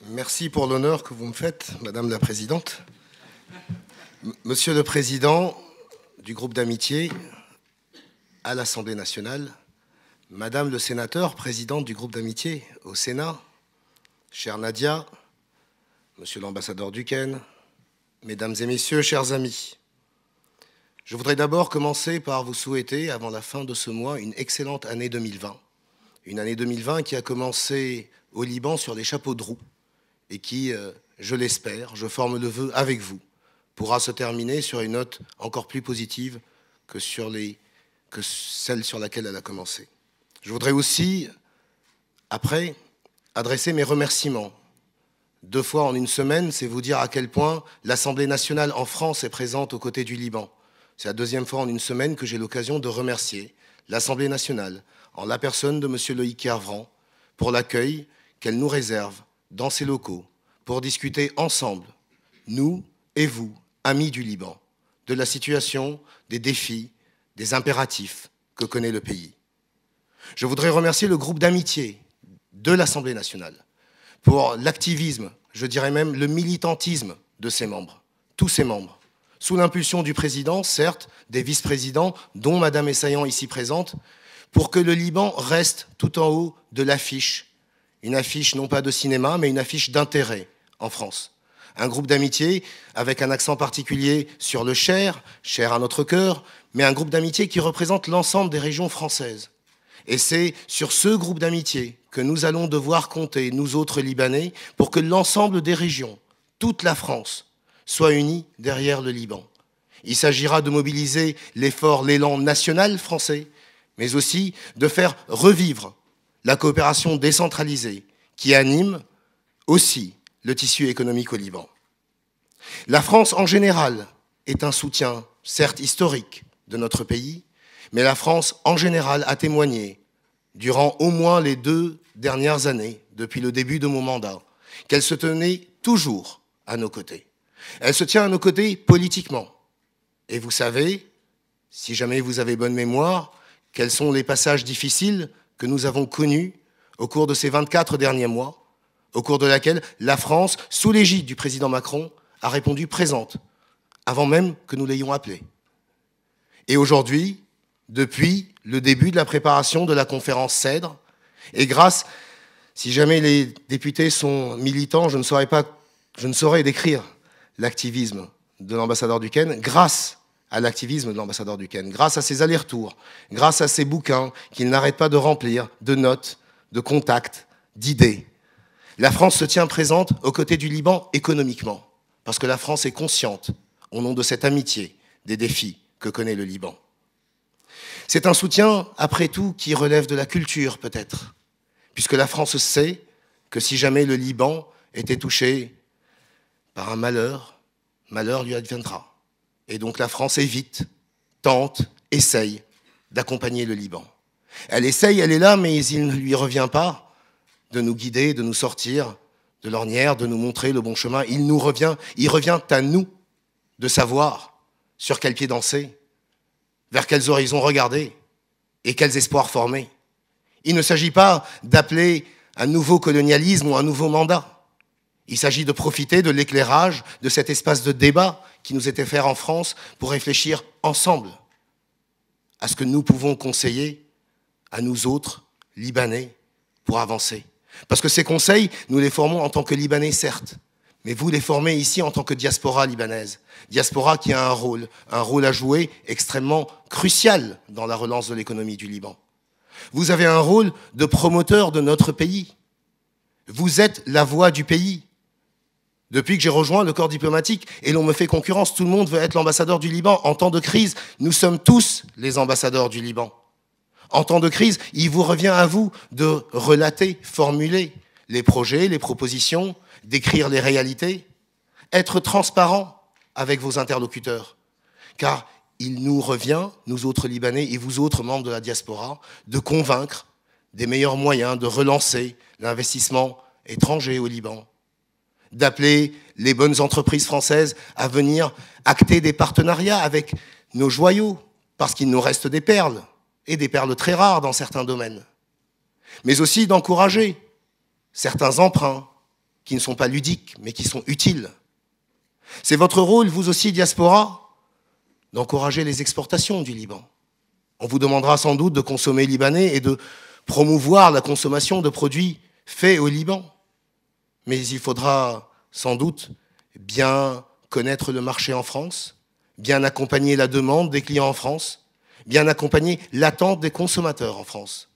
Merci pour l'honneur que vous me faites, Madame la Présidente. Monsieur le Président du groupe d'amitié à l'Assemblée nationale, Madame le Sénateur, Présidente du groupe d'amitié au Sénat, chère Nadia, Monsieur l'Ambassadeur Duquesne, Mesdames et Messieurs, chers amis, je voudrais d'abord commencer par vous souhaiter, avant la fin de ce mois, une excellente année 2020. Une année 2020 qui a commencé au Liban sur les chapeaux de roue et qui, je l'espère, je forme le vœu avec vous, pourra se terminer sur une note encore plus positive que celle sur laquelle elle a commencé. Je voudrais aussi, après, adresser mes remerciements. 2 fois en une semaine, c'est vous dire à quel point l'Assemblée nationale en France est présente aux côtés du Liban. C'est la 2e fois en une semaine que j'ai l'occasion de remercier l'Assemblée nationale, en la personne de M. Loïc Kervran, pour l'accueil qu'elle nous réserve dans ses locaux, pour discuter ensemble, nous et vous, amis du Liban, de la situation, des défis, des impératifs que connaît le pays. Je voudrais remercier le groupe d'amitié de l'Assemblée nationale pour l'activisme, je dirais même le militantisme de ses membres, tous ses membres, sous l'impulsion du président, certes, des vice-présidents, dont Madame Essayan ici présente, pour que le Liban reste tout en haut de l'affiche, une affiche non pas de cinéma, mais une affiche d'intérêt en France. Un groupe d'amitié avec un accent particulier sur le cher à notre cœur, mais un groupe d'amitié qui représente l'ensemble des régions françaises. Et c'est sur ce groupe d'amitié que nous allons devoir compter, nous autres Libanais, pour que l'ensemble des régions, toute la France, soit unie derrière le Liban. Il s'agira de mobiliser l'effort, l'élan national français, mais aussi de faire revivre la coopération décentralisée qui anime aussi le tissu économique au Liban. La France en général est un soutien, certes historique, de notre pays, mais la France en général a témoigné, durant au moins les 2 dernières années, depuis le début de mon mandat, qu'elle se tenait toujours à nos côtés. Elle se tient à nos côtés politiquement. Et vous savez, si jamais vous avez bonne mémoire, quels sont les passages difficiles que nous avons connus au cours de ces 24 derniers mois, au cours de laquelle la France, sous l'égide du président Macron, a répondu présente, avant même que nous l'ayons appelée. Et aujourd'hui, depuis le début de la préparation de la conférence CEDRE, et grâce, si jamais les députés sont militants, je ne saurais décrire l'activisme de l'ambassadeur Duquesne, grâce à l'activisme de l'ambassadeur Duquesne, grâce à ses allers-retours, grâce à ses bouquins qu'il n'arrête pas de remplir de notes, de contacts, d'idées. La France se tient présente aux côtés du Liban économiquement, parce que la France est consciente, au nom de cette amitié, des défis que connaît le Liban. C'est un soutien, après tout, qui relève de la culture, peut-être, puisque la France sait que si jamais le Liban était touché par un malheur, malheur lui adviendra. Et donc la France évite, tente, essaye d'accompagner le Liban. Elle essaye, elle est là, mais il ne lui revient pas de nous guider, de nous sortir de l'ornière, de nous montrer le bon chemin. Il revient à nous de savoir sur quel pied danser, vers quels horizons regarder et quels espoirs former. Il ne s'agit pas d'appeler un nouveau colonialisme ou un nouveau mandat. Il s'agit de profiter de l'éclairage de cet espace de débat qui nous était offert en France pour réfléchir ensemble à ce que nous pouvons conseiller à nous autres, Libanais, pour avancer. Parce que ces conseils, nous les formons en tant que Libanais, certes, mais vous les formez ici en tant que diaspora libanaise. Diaspora qui a un rôle à jouer extrêmement crucial dans la relance de l'économie du Liban. Vous avez un rôle de promoteur de notre pays. Vous êtes la voix du pays. Depuis que j'ai rejoint le corps diplomatique et l'on me fait concurrence, tout le monde veut être l'ambassadeur du Liban. En temps de crise, nous sommes tous les ambassadeurs du Liban. En temps de crise, il vous revient à vous de relater, formuler les projets, les propositions, décrire les réalités, être transparent avec vos interlocuteurs. Car il nous revient, nous autres Libanais et vous autres membres de la diaspora, de convaincre des meilleurs moyens de relancer l'investissement étranger au Liban, d'appeler les bonnes entreprises françaises à venir acter des partenariats avec nos joyaux, parce qu'il nous reste des perles, et des perles très rares dans certains domaines. Mais aussi d'encourager certains emprunts qui ne sont pas ludiques, mais qui sont utiles. C'est votre rôle, vous aussi, diaspora, d'encourager les exportations du Liban. On vous demandera sans doute de consommer libanais et de promouvoir la consommation de produits faits au Liban. Mais il faudra sans doute bien connaître le marché en France, bien accompagner la demande des clients en France, bien accompagner l'attente des consommateurs en France.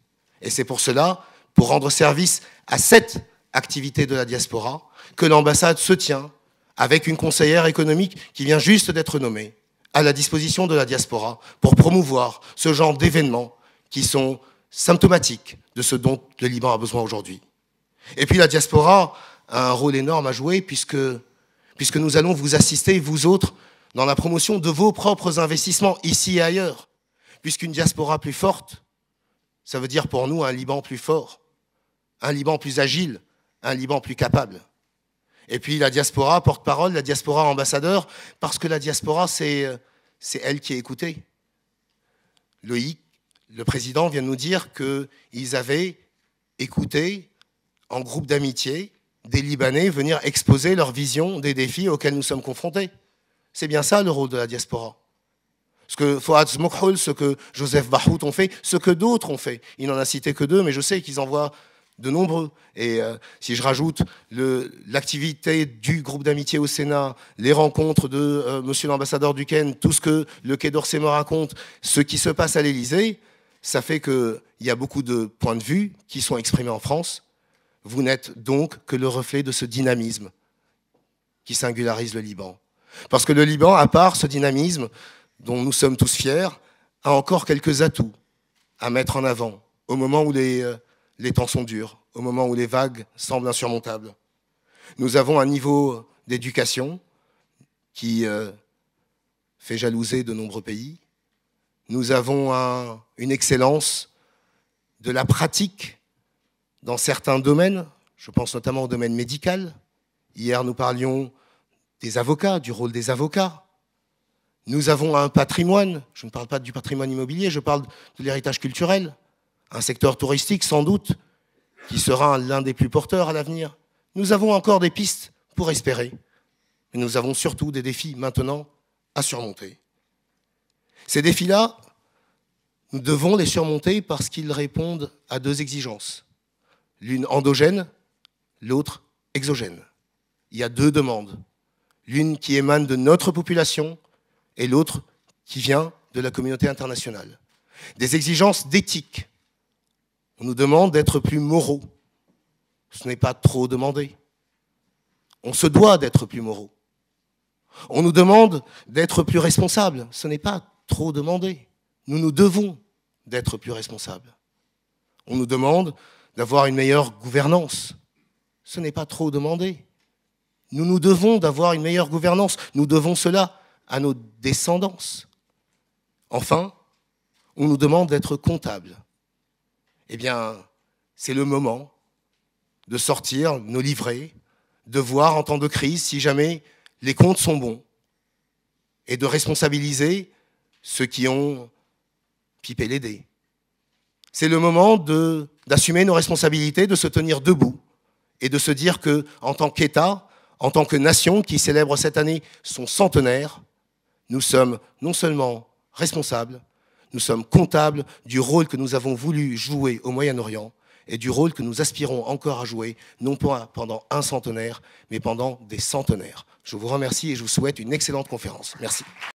Et c'est pour cela, pour rendre service à cette activité de la diaspora, que l'ambassade se tient avec une conseillère économique qui vient juste d'être nommée à la disposition de la diaspora pour promouvoir ce genre d'événements qui sont symptomatiques de ce dont le Liban a besoin aujourd'hui. Et puis la diaspora a un rôle énorme à jouer puisque nous allons vous assister, vous autres, dans la promotion de vos propres investissements ici et ailleurs. Puisqu'une diaspora plus forte, ça veut dire pour nous un Liban plus fort, un Liban plus agile, un Liban plus capable. Et puis la diaspora porte-parole, la diaspora ambassadeur, parce que la diaspora, c'est elle qui est écoutée. Loïc, le président, vient de nous dire qu'ils avaient écouté en groupe d'amitié des Libanais venir exposer leur vision des défis auxquels nous sommes confrontés. C'est bien ça le rôle de la diaspora. Ce que Fouad Zmokhol, ce que Joseph Bahout ont fait, ce que d'autres ont fait. Il n'en a cité que 2, mais je sais qu'ils en voient de nombreux. Et si je rajoute l'activité du groupe d'amitié au Sénat, les rencontres de monsieur l'ambassadeur Duquesne, tout ce que le Quai d'Orsay me raconte, ce qui se passe à l'Élysée, ça fait qu'il y a beaucoup de points de vue qui sont exprimés en France. Vous n'êtes donc que le reflet de ce dynamisme qui singularise le Liban. Parce que le Liban, à part ce dynamisme dont nous sommes tous fiers, a encore quelques atouts à mettre en avant au moment où les temps sont durs, au moment où les vagues semblent insurmontables. Nous avons un niveau d'éducation qui fait jalouser de nombreux pays. Nous avons une excellence de la pratique dans certains domaines, je pense notamment au domaine médical. Hier, nous parlions des avocats, du rôle des avocats. Nous avons un patrimoine, je ne parle pas du patrimoine immobilier, je parle de l'héritage culturel, un secteur touristique sans doute, qui sera l'un des plus porteurs à l'avenir. Nous avons encore des pistes pour espérer, mais nous avons surtout des défis maintenant à surmonter. Ces défis-là, nous devons les surmonter parce qu'ils répondent à 2 exigences. L'une endogène, l'autre exogène. Il y a 2 demandes. L'une qui émane de notre population et l'autre qui vient de la communauté internationale. Des exigences d'éthique. On nous demande d'être plus moraux. Ce n'est pas trop demandé. On se doit d'être plus moraux. On nous demande d'être plus responsables. Ce n'est pas trop demandé. Nous devons d'être plus responsables. On nous demande d'avoir une meilleure gouvernance. Ce n'est pas trop demandé. Nous devons d'avoir une meilleure gouvernance. Nous devons cela à nos descendants. Enfin, on nous demande d'être comptables. Eh bien, c'est le moment de sortir nos livrets, de voir en temps de crise si jamais les comptes sont bons et de responsabiliser ceux qui ont pipé les dés. C'est le moment d'assumer nos responsabilités, de se tenir debout et de se dire qu'en tant qu'État, en tant que nation qui célèbre cette année son centenaire, nous sommes non seulement responsables, nous sommes comptables du rôle que nous avons voulu jouer au Moyen-Orient et du rôle que nous aspirons encore à jouer, non pas pendant un centenaire, mais pendant des centenaires. Je vous remercie et je vous souhaite une excellente conférence. Merci.